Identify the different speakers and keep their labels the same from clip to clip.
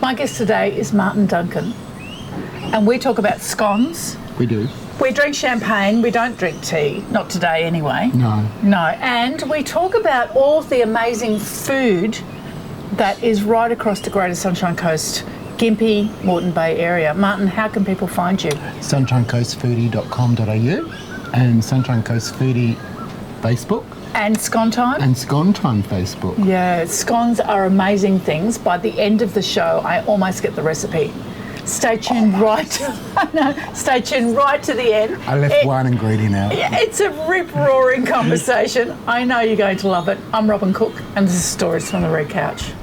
Speaker 1: My guest today is Martin Duncan, and we talk about scones.
Speaker 2: We do.
Speaker 1: We drink champagne, we don't drink tea, not today anyway.
Speaker 2: No.
Speaker 1: No, and we talk about all of the amazing food that is right across the Greater Sunshine Coast, Gympie, Moreton Bay area. Martin, how can people find you?
Speaker 2: sunshinecoastfoodie.com.au and Sunshine Coast Foodie Facebook.
Speaker 1: And Scone Time?
Speaker 2: And Scone Time Facebook.
Speaker 1: Yeah, scones are amazing things. By the end of the show, I almost get the recipe. Stay tuned stay tuned right to the end.
Speaker 2: I left one ingredient out.
Speaker 1: Yeah, it's a rip-roaring conversation. I know you're going to love it. I'm Robin Cook, and this is Stories from the Red Couch.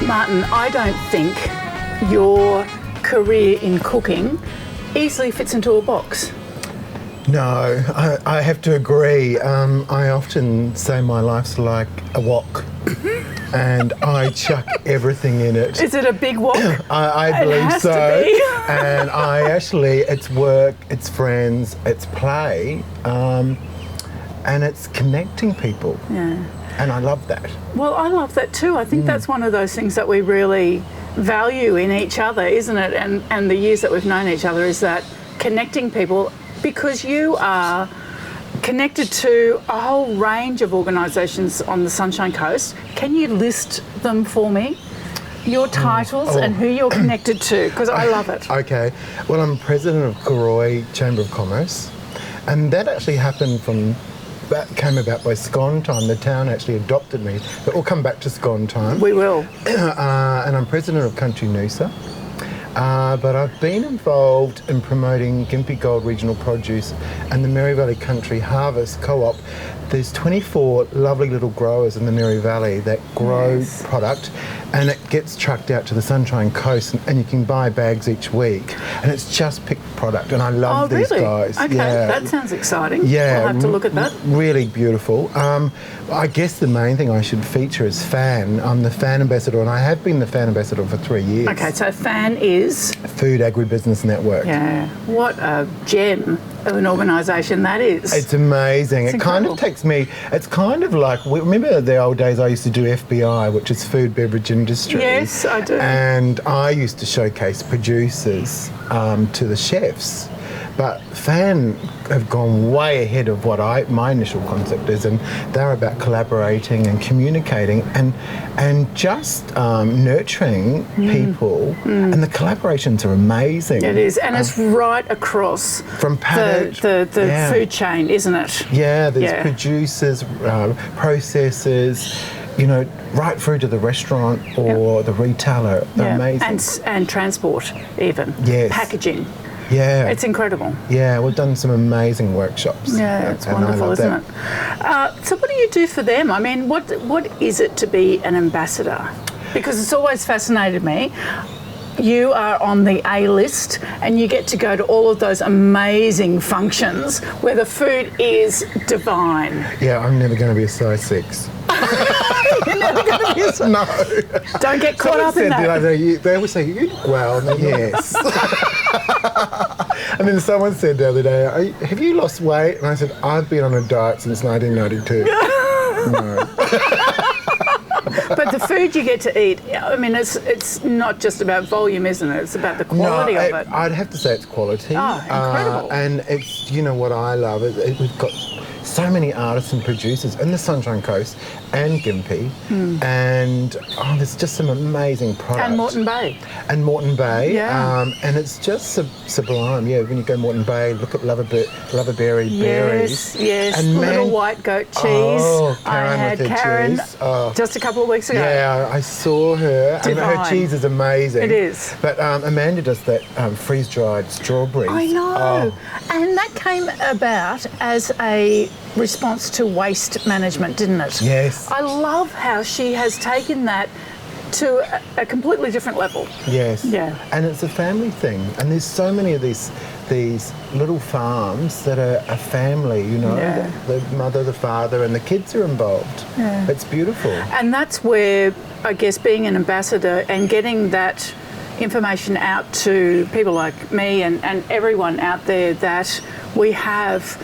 Speaker 1: Martin, I don't think your career in cooking easily fits into a box.
Speaker 3: No, I have to agree. I often say my life's like a wok and I chuck everything in it.
Speaker 1: Is it a big wok?
Speaker 3: I believe
Speaker 1: it has
Speaker 3: so.
Speaker 1: To be.
Speaker 3: And it's work, it's friends, it's play, and it's connecting people.
Speaker 1: Yeah.
Speaker 3: And I love that.
Speaker 1: Well, I love that too. I think that's one of those things that we really value in each other, isn't it? And the years that we've known each other is that connecting people, because you are connected to a whole range of organisations on the Sunshine Coast. Can you list them for me? Your titles and who you're connected to, because I love it.
Speaker 3: Okay. Well, I'm president of Cooroy Chamber of Commerce, and that actually happened that came about by Scone Time. The town actually adopted me, but we'll come back to Scone Time.
Speaker 1: We will.
Speaker 3: And I'm president of Country Noosa. But I've been involved in promoting Gympie Gold Regional Produce and the Mary Valley Country Harvest Co-op. There's 24 lovely little growers in the Mary Valley that grow product, and it gets trucked out to the Sunshine Coast, and you can buy bags each week, and it's just picked product, and I love these guys.
Speaker 1: Okay, that sounds exciting.
Speaker 3: Yeah,
Speaker 1: We'll have to look at that.
Speaker 3: Really beautiful. I guess the main thing I should feature is FAN. I'm the FAN ambassador, and I have been the FAN ambassador for 3 years.
Speaker 1: Okay, so FAN is?
Speaker 3: Food Agribusiness Network.
Speaker 1: Yeah, what a gem of an organisation that is.
Speaker 3: It's amazing. It kind of takes me, it's kind of like, remember the old days I used to do FBI, which is food, beverage industry?
Speaker 1: Yes, I do.
Speaker 3: And I used to showcase producers to the chefs. But FAN have gone way ahead of what my initial concept is, and they're about collaborating and communicating and just nurturing people, and the collaborations are amazing.
Speaker 1: It is, and it's right across
Speaker 3: from
Speaker 1: the food chain, isn't it?
Speaker 3: Yeah, there's producers, processors, right through to the restaurant or the retailer. They're amazing. And
Speaker 1: transport even.
Speaker 3: Yes.
Speaker 1: Packaging.
Speaker 3: Yeah.
Speaker 1: It's incredible.
Speaker 3: Yeah, we've done some amazing workshops.
Speaker 1: Yeah, it's wonderful, isn't it? So what do you do for them? I mean, what is it to be an ambassador? Because it's always fascinated me. You are on the A list and you get to go to all of those amazing functions where the food is divine.
Speaker 3: Yeah, I'm never going to be a size 6.
Speaker 1: You're never going to be a size.
Speaker 3: No.
Speaker 1: Don't get caught up in that.
Speaker 3: They always say, you look well. And yes. And then someone said the other day, have you lost weight? And I said, I've been on a diet since 1992. No.
Speaker 1: But the food you get to eat, I mean, it's not just about volume, isn't it? It's about the quality of it.
Speaker 3: I'd have to say it's quality.
Speaker 1: Oh, incredible.
Speaker 3: And it's, what I love, we've got so many artists and producers in the Sunshine Coast and Gympie, and there's just some amazing products. And Moreton Bay.
Speaker 1: Yeah.
Speaker 3: And it's just sublime. Yeah, when you go Moreton Bay, look at Loverberry berries.
Speaker 1: Yes,
Speaker 3: and
Speaker 1: little white goat cheese.
Speaker 3: Oh, Karen
Speaker 1: I had
Speaker 3: with her
Speaker 1: Karen
Speaker 3: cheese. Oh.
Speaker 1: just a couple of weeks ago.
Speaker 3: Yeah, I saw her. And her cheese is amazing.
Speaker 1: It is.
Speaker 3: But Amanda does that freeze-dried strawberries.
Speaker 1: I know. And that came about as a response to waste management, didn't it?
Speaker 3: Yes.
Speaker 1: I love how she has taken that to a completely different level.
Speaker 3: Yes.
Speaker 1: Yeah.
Speaker 3: And it's a family thing. And there's so many of these little farms that are a family, the mother, the father, and the kids are involved.
Speaker 1: Yeah.
Speaker 3: It's beautiful.
Speaker 1: And that's where I guess, being an ambassador and getting that information out to people like me and everyone out there that we have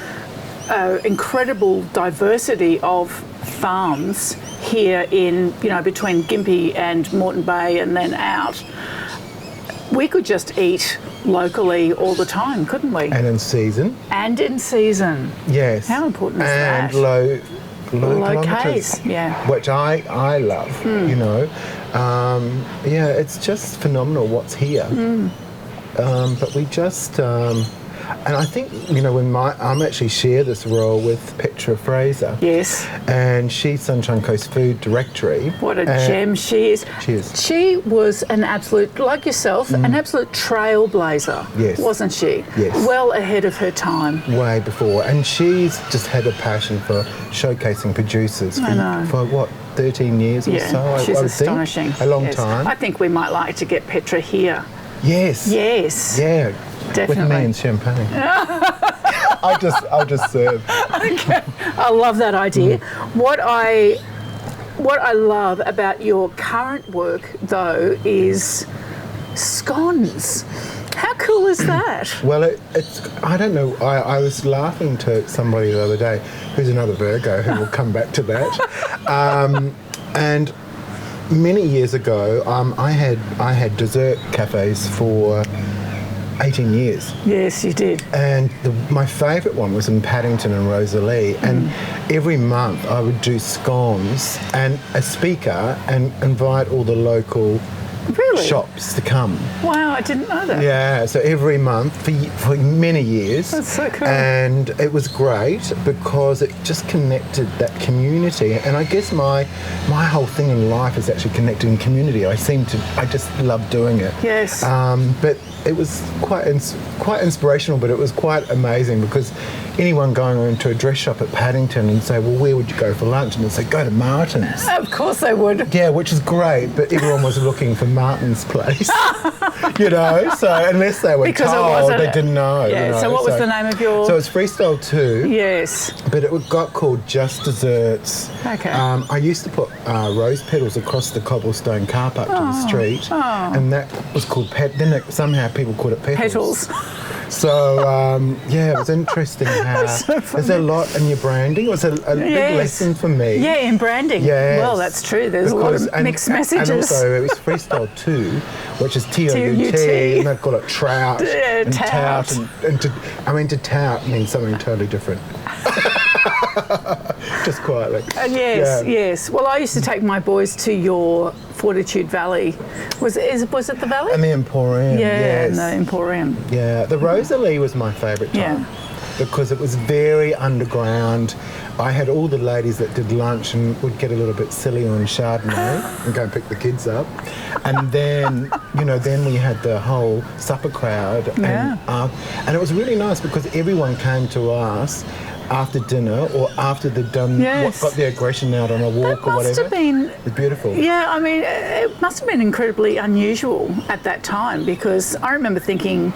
Speaker 1: incredible diversity of farms here in, between Gympie and Moreton Bay and then out. We could just eat locally all the time, couldn't we?
Speaker 3: And in season.
Speaker 1: And in season.
Speaker 3: Yes.
Speaker 1: How important is that?
Speaker 3: And low
Speaker 1: kilometres,
Speaker 3: kilometres.
Speaker 1: yeah.
Speaker 3: Which I love, it's just phenomenal what's here. But we just, and I think, when I'm actually share this role with Petra Fraser.
Speaker 1: Yes.
Speaker 3: And she's Sunshine Coast Food Directory.
Speaker 1: What a gem she is.
Speaker 3: She is.
Speaker 1: She was an absolute, like yourself, an absolute trailblazer.
Speaker 3: Yes.
Speaker 1: Wasn't she?
Speaker 3: Yes.
Speaker 1: Well ahead of her time.
Speaker 3: Way before. And she's just had a passion for showcasing producers for what, 13 years or so?
Speaker 1: She's
Speaker 3: I would
Speaker 1: astonishing.
Speaker 3: think. A long time.
Speaker 1: I think we might like to get Petra here.
Speaker 3: Yes.
Speaker 1: Yes.
Speaker 3: Yeah.
Speaker 1: Definitely.
Speaker 3: With me and champagne. I'll just serve.
Speaker 1: Okay. I love that idea. What I love about your current work, though, is scones. How cool is that?
Speaker 3: Well, it's I don't know. I was laughing to somebody the other day, who's another Virgo, who will come back to that. And many years ago, I had dessert cafes for 18 years.
Speaker 1: Yes, you did.
Speaker 3: And my favourite one was in Paddington and Rosalie. And every month I would do scones and a speaker and invite all the local shops to come.
Speaker 1: Wow, I didn't know that.
Speaker 3: Yeah, so every month for many years.
Speaker 1: That's so cool.
Speaker 3: And it was great because it just connected that community. And I guess my whole thing in life is actually connecting community. I just love doing it.
Speaker 1: Yes.
Speaker 3: But it was quite inspirational, but it was quite amazing because anyone going into a dress shop at Paddington and say, well, where would you go for lunch? And they'd say, go to Martin's.
Speaker 1: Of course they would.
Speaker 3: Yeah, which is great, but everyone was looking for Martin's place, so unless they were told, they didn't know.
Speaker 1: Yeah, so what was the name of your...
Speaker 3: So it's Freestyle 2.
Speaker 1: Yes.
Speaker 3: But it got called Just Desserts.
Speaker 1: Okay.
Speaker 3: I used to put rose petals across the cobblestone car park to the street, and that was called then somehow people called it petals. So, it was interesting how there's a lot in your branding. It was a big lesson for me.
Speaker 1: Yeah, in branding.
Speaker 3: Yes.
Speaker 1: Well, that's true. There's a lot of mixed messages.
Speaker 3: And also, it was Freestyle 2, which is T-O-U-T, and they call it trout and tout. To tout means something totally different. Just quietly.
Speaker 1: Yes. Well, I used to take my boys to your Fortitude Valley. Was it the Valley?
Speaker 3: And the Emporium.
Speaker 1: Yeah,
Speaker 3: yes.
Speaker 1: the Emporium.
Speaker 3: Yeah, the Rosalie was my favourite time because it was very underground. I had all the ladies that did lunch and would get a little bit silly on Chardonnay and go and pick the kids up. And then, then we had the whole supper crowd. And it was really nice because everyone came to us after dinner or after they'd done got their aggression out on a walk or whatever.
Speaker 1: Must have been...
Speaker 3: It was beautiful.
Speaker 1: Yeah, I mean, it must have been incredibly unusual at that time because I remember thinking,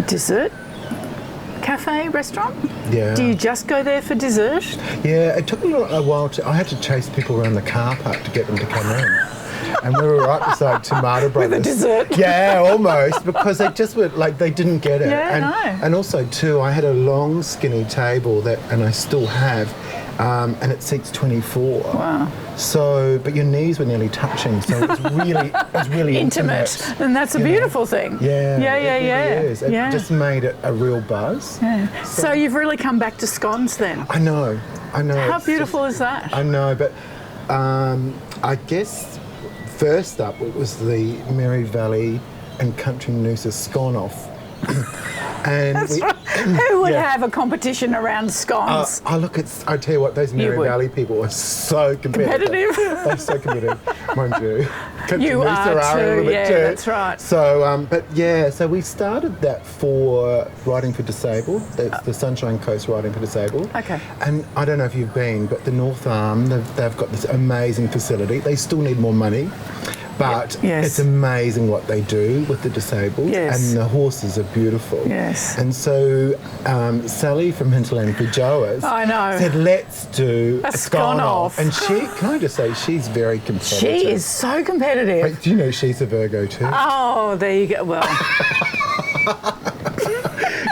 Speaker 1: dessert cafe, restaurant?
Speaker 3: Yeah.
Speaker 1: Do you just go there for dessert?
Speaker 3: Yeah, it took a while I had to chase people around the car park to get them to come in. And we were right beside Tomato Brothers.
Speaker 1: With a dessert?
Speaker 3: Yeah, almost, because they just were they didn't get it.
Speaker 1: Yeah,
Speaker 3: and also too, I had a long skinny table and I still have, and it seats 24.
Speaker 1: Wow.
Speaker 3: So, but your knees were nearly touching, so it was really intimate.
Speaker 1: And that's a beautiful thing.
Speaker 3: Yeah.
Speaker 1: Yeah.
Speaker 3: It just made it a real buzz.
Speaker 1: Yeah. So you've really come back to scones then?
Speaker 3: I know.
Speaker 1: How beautiful is that?
Speaker 3: I know, but I guess first up it was the Mary Valley and Country Noosa Scone Off. And
Speaker 1: That's right. Who would have a competition around scones?
Speaker 3: I tell you what, those Mary Valley people are so competitive. They're so competitive, mind you. Country
Speaker 1: You
Speaker 3: Noosa
Speaker 1: are
Speaker 3: a little
Speaker 1: too,
Speaker 3: bit too.
Speaker 1: that's right.
Speaker 3: So, so we started that for Riding for Disabled. That's the Sunshine Coast Riding for Disabled.
Speaker 1: Okay.
Speaker 3: And I don't know if you've been, but the North Arm, they've got this amazing facility. They still need more money. But
Speaker 1: Yes.
Speaker 3: it's amazing what they do with the disabled,
Speaker 1: Yes.
Speaker 3: and the horses are beautiful.
Speaker 1: Yes.
Speaker 3: And so Sally from Hinterland Fijoas
Speaker 1: I know.
Speaker 3: said, let's do
Speaker 1: A scone off.
Speaker 3: And she, can I just say, she's very competitive.
Speaker 1: She is so competitive.
Speaker 3: Wait, do you know she's a Virgo too?
Speaker 1: Oh, there you go. Well,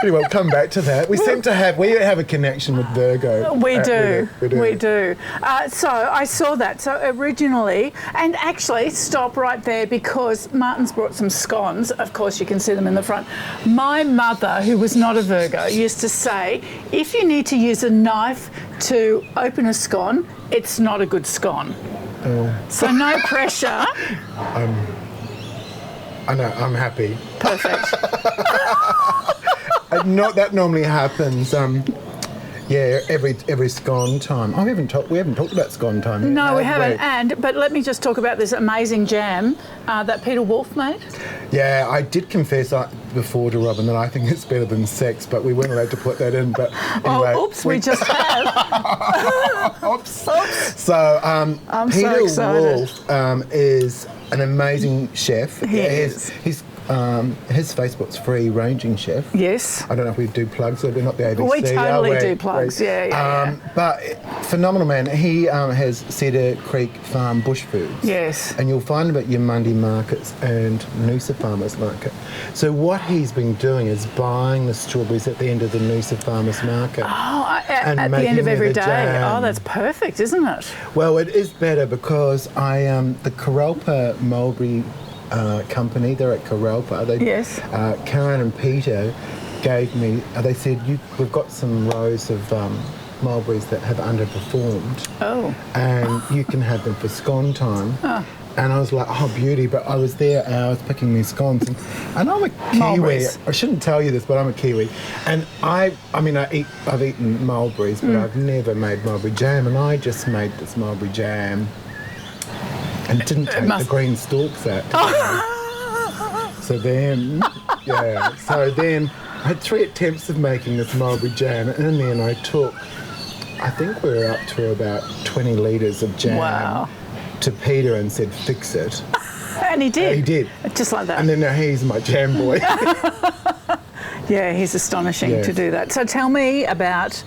Speaker 3: Anyway, we'll come back to that. We have a connection with Virgo.
Speaker 1: we do.
Speaker 3: We do.
Speaker 1: So I saw that. So originally, and actually, stop right there because Martin's brought some scones. Of course, you can see them in the front. My mother, who was not a Virgo, used to say, if you need to use a knife to open a scone, it's not a good scone.
Speaker 3: Oh.
Speaker 1: So no pressure.
Speaker 3: I know, I'm happy.
Speaker 1: Perfect.
Speaker 3: Not that normally happens. Every scone time. Oh, we haven't talked about scone time yet.
Speaker 1: No, we
Speaker 3: have
Speaker 1: haven't. But let me just talk about this amazing jam that Peter Wolf made.
Speaker 3: Yeah, I did confess before to Robin that I think it's better than sex, but we weren't allowed to put that in. But anyway,
Speaker 1: Oh, oops, we just have.
Speaker 3: oops. So
Speaker 1: I'm
Speaker 3: Peter
Speaker 1: so excited.
Speaker 3: Wolf is an amazing chef.
Speaker 1: He is.
Speaker 3: His Facebook's free ranging chef.
Speaker 1: Yes.
Speaker 3: I don't know if we do plugs, so we're not the ABC.
Speaker 1: We totally
Speaker 3: are
Speaker 1: do plugs, yeah.
Speaker 3: But phenomenal man. He has Cedar Creek Farm Bush Foods.
Speaker 1: Yes.
Speaker 3: And you'll find him at your Monday markets and Noosa Farmers Market. So what he's been doing is buying the strawberries at the end of the Noosa Farmers Market.
Speaker 1: Oh,
Speaker 3: and
Speaker 1: at the end of
Speaker 3: making
Speaker 1: every
Speaker 3: the
Speaker 1: day.
Speaker 3: jam.
Speaker 1: Oh, that's perfect, isn't it?
Speaker 3: Well, it is better because the Karalpa Mulberry company, they're at Karalpa.
Speaker 1: Yes.
Speaker 3: Karen and Peter gave me, they said, we've got some rows of mulberries that have underperformed.
Speaker 1: Oh.
Speaker 3: And you can have them for scone time.
Speaker 1: Oh.
Speaker 3: And I was like, oh, beauty. But I was there hours picking these scones. And I'm a Kiwi.
Speaker 1: Mulberries.
Speaker 3: I shouldn't tell you this, but I'm a Kiwi. And I've eaten mulberries, but I've never made mulberry jam. And I just made this mulberry jam and didn't take the green stalks out. So then I had 3 attempts of making this mulberry jam. And in the end, I think we were up to about 20 litres of jam.
Speaker 1: Wow.
Speaker 3: To Peter and said, fix it.
Speaker 1: And he did.
Speaker 3: He did.
Speaker 1: Just like that.
Speaker 3: And then now he's my jam boy.
Speaker 1: Yeah, he's astonishing
Speaker 3: Yes.
Speaker 1: to do that. So tell me about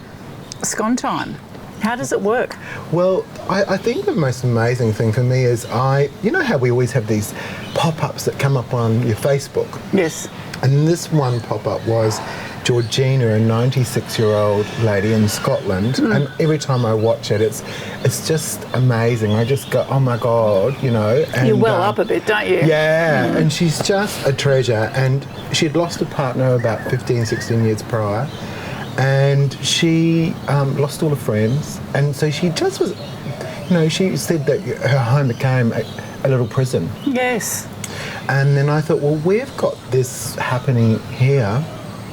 Speaker 1: Scone Time. How does it work?
Speaker 3: Well, I think the most amazing thing for me is you know how we always have these pop-ups that come up on your Facebook?
Speaker 1: Yes.
Speaker 3: And this one pop-up was Georgina, a 96-year-old lady in Scotland, and every time I watch it, it's just amazing. I just go, oh my God, you know. And,
Speaker 1: You well up a bit, don't you?
Speaker 3: Yeah, and she's just a treasure. And she'd lost a partner about 15, 16 years prior, and she lost all her friends. And so she just was, you know, she said that her home became a little prison.
Speaker 1: Yes.
Speaker 3: And then I thought, well, we've got this happening here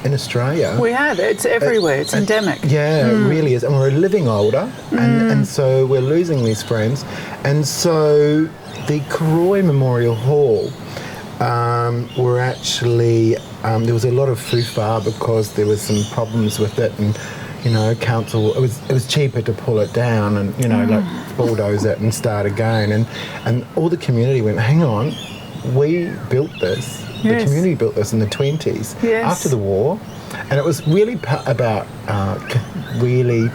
Speaker 3: in Australia.
Speaker 1: We have. It's everywhere. It's endemic.
Speaker 3: Yeah, it really is. And we're living older, and so we're losing these friends. And so the Cooroy Memorial Hall were actually, there was a lot of foo-far because there was some problems with it, and you know, council, it was cheaper to pull it down and, you know, like bulldoze it and start again. And all the community went, hang on, we built this.
Speaker 1: Yes.
Speaker 3: The community built this in the 20s after the war, and it was really about really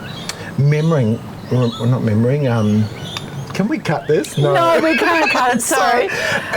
Speaker 3: can we cut this?
Speaker 1: No, we can't cut it, sorry.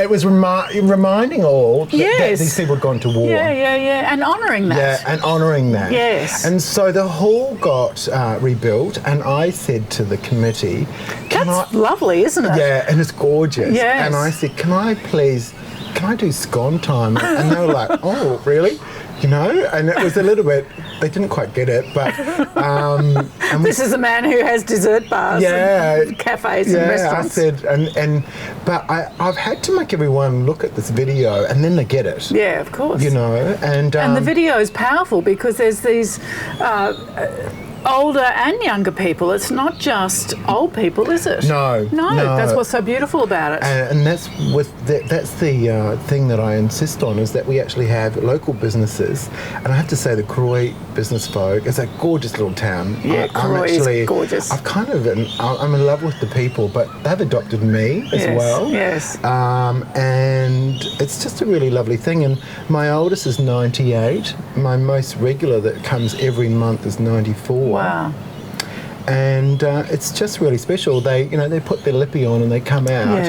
Speaker 3: It was reminding all that these people had gone to war.
Speaker 1: Yeah, and honouring that.
Speaker 3: Yeah, and honouring that.
Speaker 1: Yes.
Speaker 3: And so the hall got rebuilt, and I said to the committee,
Speaker 1: That's lovely, isn't it?
Speaker 3: Yeah, and it's gorgeous.
Speaker 1: Yes.
Speaker 3: And I said, can I do scone time? And they were like, oh, really? You know, and it was a little bit, they didn't quite get it, but... and
Speaker 1: this is a man who has dessert bars and cafes and restaurants.
Speaker 3: I said, but I've had to make everyone look at this video and then they get it.
Speaker 1: Yeah, of course.
Speaker 3: You know, and
Speaker 1: the video is powerful because there's these older and younger people. It's not just old people, is it?
Speaker 3: No.
Speaker 1: That's what's so beautiful about it.
Speaker 3: And that's the thing that I insist on, is that we actually have local businesses. And I have to say, the Cooroy business folk, it's a gorgeous little town.
Speaker 1: Yeah, Cooroy is gorgeous.
Speaker 3: I'm in love with the people, but they've adopted me as well.
Speaker 1: Yes.
Speaker 3: And it's just a really lovely thing. And my oldest is 98. My most regular that comes every month is 94.
Speaker 1: Wow.
Speaker 3: And it's just really special. They put their lippy on and they come out,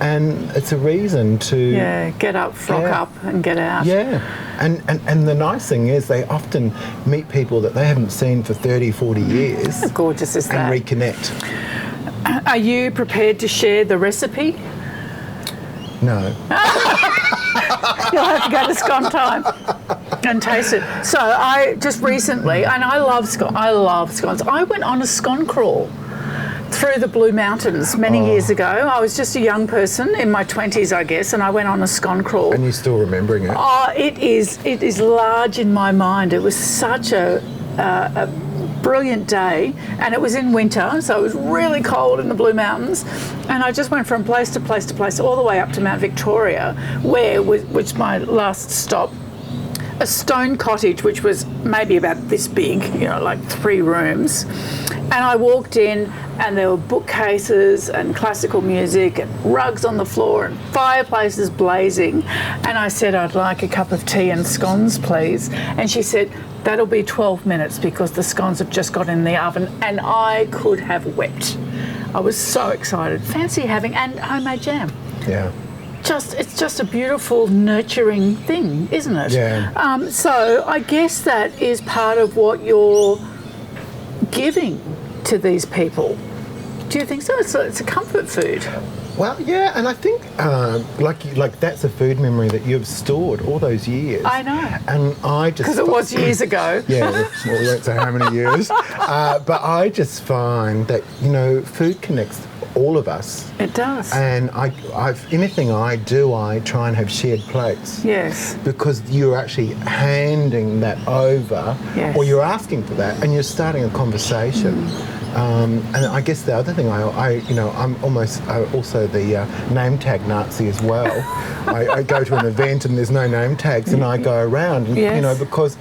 Speaker 3: and it's a reason to
Speaker 1: get up, frock up, and get out.
Speaker 3: Yeah, and the nice thing is they often meet people that they haven't seen for 30, 40 years.
Speaker 1: How gorgeous is that?
Speaker 3: And reconnect.
Speaker 1: Are you prepared to share the recipe?
Speaker 3: No.
Speaker 1: You'll have to go to Scone Time and taste it. So I just recently, and I love scones. I went on a scone crawl through the Blue Mountains many years ago. I was just a young person in my 20s, I guess, and I went on a scone crawl.
Speaker 3: And you're still remembering it?
Speaker 1: Oh, it is large in my mind. It was such a brilliant day, and it was in winter, so it was really cold in the Blue Mountains, and I just went from place to place to place, all the way up to Mount Victoria, which my last stop, a stone cottage which was maybe about this big, like 3 rooms, and I walked in and there were bookcases and classical music and rugs on the floor and fireplaces blazing, and I said, I'd like a cup of tea and scones, please, and she said, that'll be 12 minutes because the scones have just got in the oven, and I could have wept. I was so excited. Fancy having, and homemade jam.
Speaker 3: Yeah.
Speaker 1: It's just a beautiful, nurturing thing, isn't it?
Speaker 3: Yeah.
Speaker 1: So I guess that is part of what you're giving to these people. Do you think so? It's a comfort food.
Speaker 3: Well, yeah, and I think like that's a food memory that you've stored all those years.
Speaker 1: I know.
Speaker 3: And I just...
Speaker 1: Because it was years ago.
Speaker 3: Yeah, well, we won't say how many years. But I just find that, food connects all of us.
Speaker 1: It does.
Speaker 3: And anything I do, I try and have shared plates.
Speaker 1: Yes.
Speaker 3: Because you're actually handing that over, or you're asking for that, and you're starting a conversation. And I guess the other thing, I'm almost also the name tag Nazi as well. I go to an event and there's no name tags, and I go around, and, because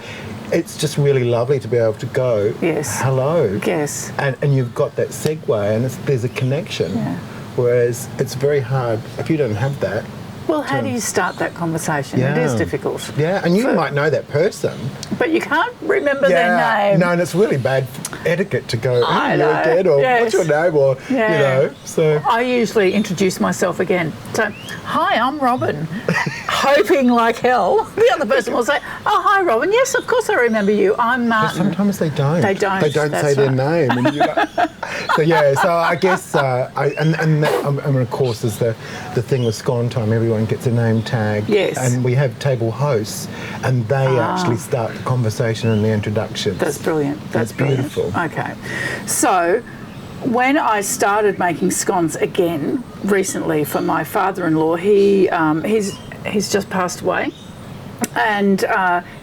Speaker 3: it's just really lovely to be able to go, hello.
Speaker 1: Yes.
Speaker 3: And you've got that segue, and there's a connection. Yeah. Whereas it's very hard if you don't have that.
Speaker 1: Well, how do you start that conversation? It is difficult.
Speaker 3: Yeah, and you might know that person,
Speaker 1: but you can't remember their name.
Speaker 3: No, and it's really bad etiquette to go,
Speaker 1: I
Speaker 3: you're
Speaker 1: know.
Speaker 3: dead, or what's your name, or, so.
Speaker 1: I usually introduce myself again. So, hi, I'm Robin. Hoping like hell the other person will say, oh, hi, Robin. Yes, of course I remember you. I'm Martin.
Speaker 3: Sometimes they don't.
Speaker 1: They don't.
Speaker 3: They don't say their name. And you're like, so I guess, and of course, there's the thing with Scone Time, everyone gets a name tag.
Speaker 1: Yes.
Speaker 3: And we have table hosts, and they actually start the conversation and the introduction.
Speaker 1: That's brilliant. That's
Speaker 3: beautiful.
Speaker 1: Okay. So, when I started making scones again recently for my father-in-law, he's just passed away, and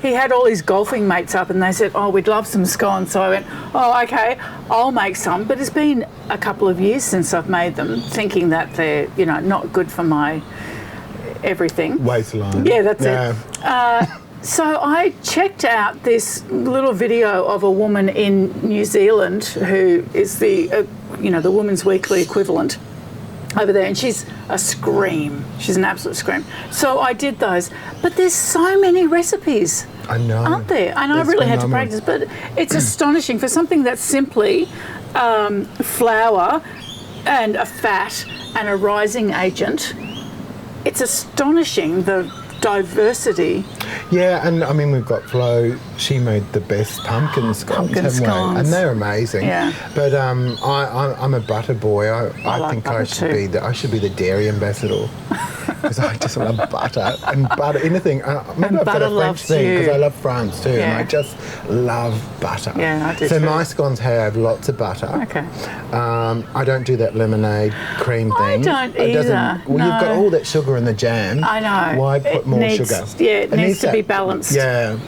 Speaker 1: he had all his golfing mates up, and they said, oh, we'd love some scones. So I went, oh, okay, I'll make some. But it's been a couple of years since I've made them, thinking that they're not good for my everything.
Speaker 3: Waistline.
Speaker 1: Yeah, that's it. So I checked out this little video of a woman in New Zealand who is the Women's Weekly equivalent over there, and she's a scream. She's an absolute scream. So I did those, but there's so many recipes.
Speaker 3: I know.
Speaker 1: Aren't there? And I really had to practice, but it's astonishing for something that's simply flour and a fat and a rising agent. It's astonishing the diversity.
Speaker 3: Yeah, and I mean, we've got Flo. She made the best pumpkin scones, haven't we? And they're amazing. Yeah. But I'm a butter boy. I think I should be the dairy ambassador because I just love butter and butter anything. Maybe I've got a French thing because I love France too, and I just love butter.
Speaker 1: Yeah, I do
Speaker 3: so
Speaker 1: too.
Speaker 3: my scones have lots of butter.
Speaker 1: Okay.
Speaker 3: I don't do that lemonade cream thing.
Speaker 1: I don't either.
Speaker 3: Well, you've got all that sugar in the jam.
Speaker 1: I know.
Speaker 3: Why put more sugar?
Speaker 1: Yeah, it needs to be balanced.
Speaker 3: Yeah.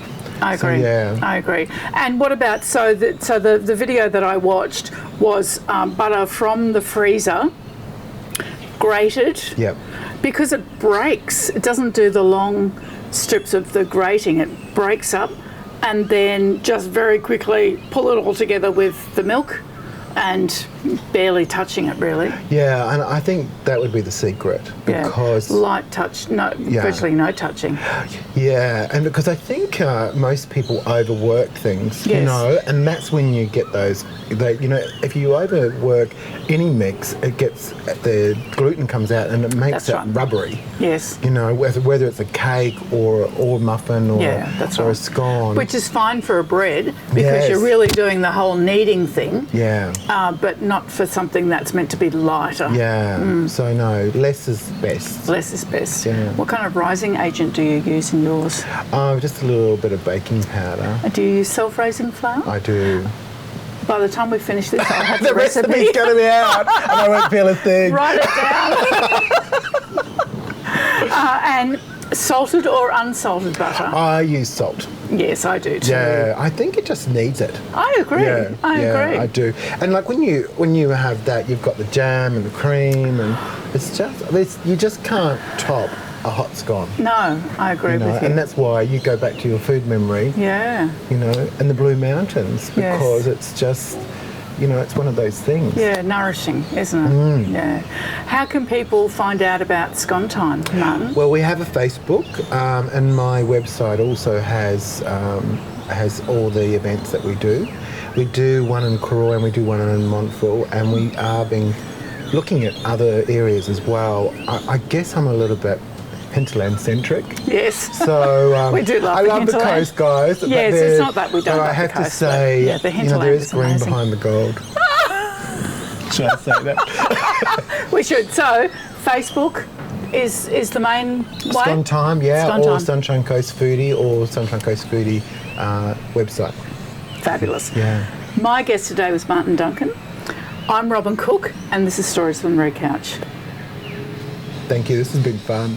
Speaker 1: I agree.
Speaker 3: So, yeah.
Speaker 1: I agree. And what about the video that I watched was butter from the freezer, grated.
Speaker 3: Yep.
Speaker 1: Because it breaks. It doesn't do the long strips of the grating. It breaks up, and then just very quickly pull it all together with the milk, and barely touching it really.
Speaker 3: Yeah, and I think that would be the secret, because
Speaker 1: light touch, virtually no touching.
Speaker 3: Yeah, and because I think most people overwork things,
Speaker 1: Yes.
Speaker 3: you know, and that's when you get those. If you overwork any mix, it gets the gluten comes out and it makes
Speaker 1: That's
Speaker 3: it
Speaker 1: right.
Speaker 3: rubbery.
Speaker 1: Yes.
Speaker 3: You know, whether it's a cake or muffin or
Speaker 1: That's
Speaker 3: or
Speaker 1: right.
Speaker 3: a scone.
Speaker 1: Which is fine for a bread because
Speaker 3: Yes.
Speaker 1: you're really doing the whole kneading thing.
Speaker 3: Yeah.
Speaker 1: But not for something that's meant to be lighter.
Speaker 3: Yeah. So no, less is best.
Speaker 1: Less is best.
Speaker 3: Yeah.
Speaker 1: What kind of rising agent do you use in yours?
Speaker 3: Just a little bit of baking powder.
Speaker 1: Do you use self-raising flour?
Speaker 3: I do.
Speaker 1: By the time we finish this, I'll have
Speaker 3: The recipe's going to be out, and I won't feel a thing.
Speaker 1: Write it down. And salted or unsalted butter?
Speaker 3: I use salt.
Speaker 1: Yes, I do too.
Speaker 3: Yeah, I think it just needs it.
Speaker 1: I agree. I agree.
Speaker 3: I do. And like when you have that, you've got the jam and the cream, and you just can't top a hot scone.
Speaker 1: No, I agree with you.
Speaker 3: And that's why you go back to your food memory.
Speaker 1: Yeah.
Speaker 3: And the Blue Mountains, because it's just, it's one of those things.
Speaker 1: Yeah, nourishing, isn't it? Yeah. How can people find out about Scone Time, Martin?
Speaker 3: Well, we have a Facebook, and my website also has all the events that we do. We do one in Cooroy and we do one in Montville, and we are looking at other areas as well. I guess I'm a little bit hinterland centric.
Speaker 1: Yes.
Speaker 3: So
Speaker 1: we do love
Speaker 3: I
Speaker 1: the
Speaker 3: love the
Speaker 1: hinterland.
Speaker 3: coast, guys.
Speaker 1: Yes, it's not that we don't
Speaker 3: but
Speaker 1: love
Speaker 3: I have
Speaker 1: the coast,
Speaker 3: to say,
Speaker 1: but the hinterland
Speaker 3: there is
Speaker 1: is
Speaker 3: green
Speaker 1: amazing.
Speaker 3: behind the gold. Should I say that?
Speaker 1: We should. So, Facebook is the main way?
Speaker 3: Scone Time, yeah,
Speaker 1: Scone
Speaker 3: or
Speaker 1: Time.
Speaker 3: Sunshine Coast Foodie, or Sunshine Coast Foodie website.
Speaker 1: Fabulous.
Speaker 3: Yeah.
Speaker 1: My guest today was Martin Duncan. I'm Robin Cook, and this is Stories from the Red Couch.
Speaker 3: Thank you. This has been fun.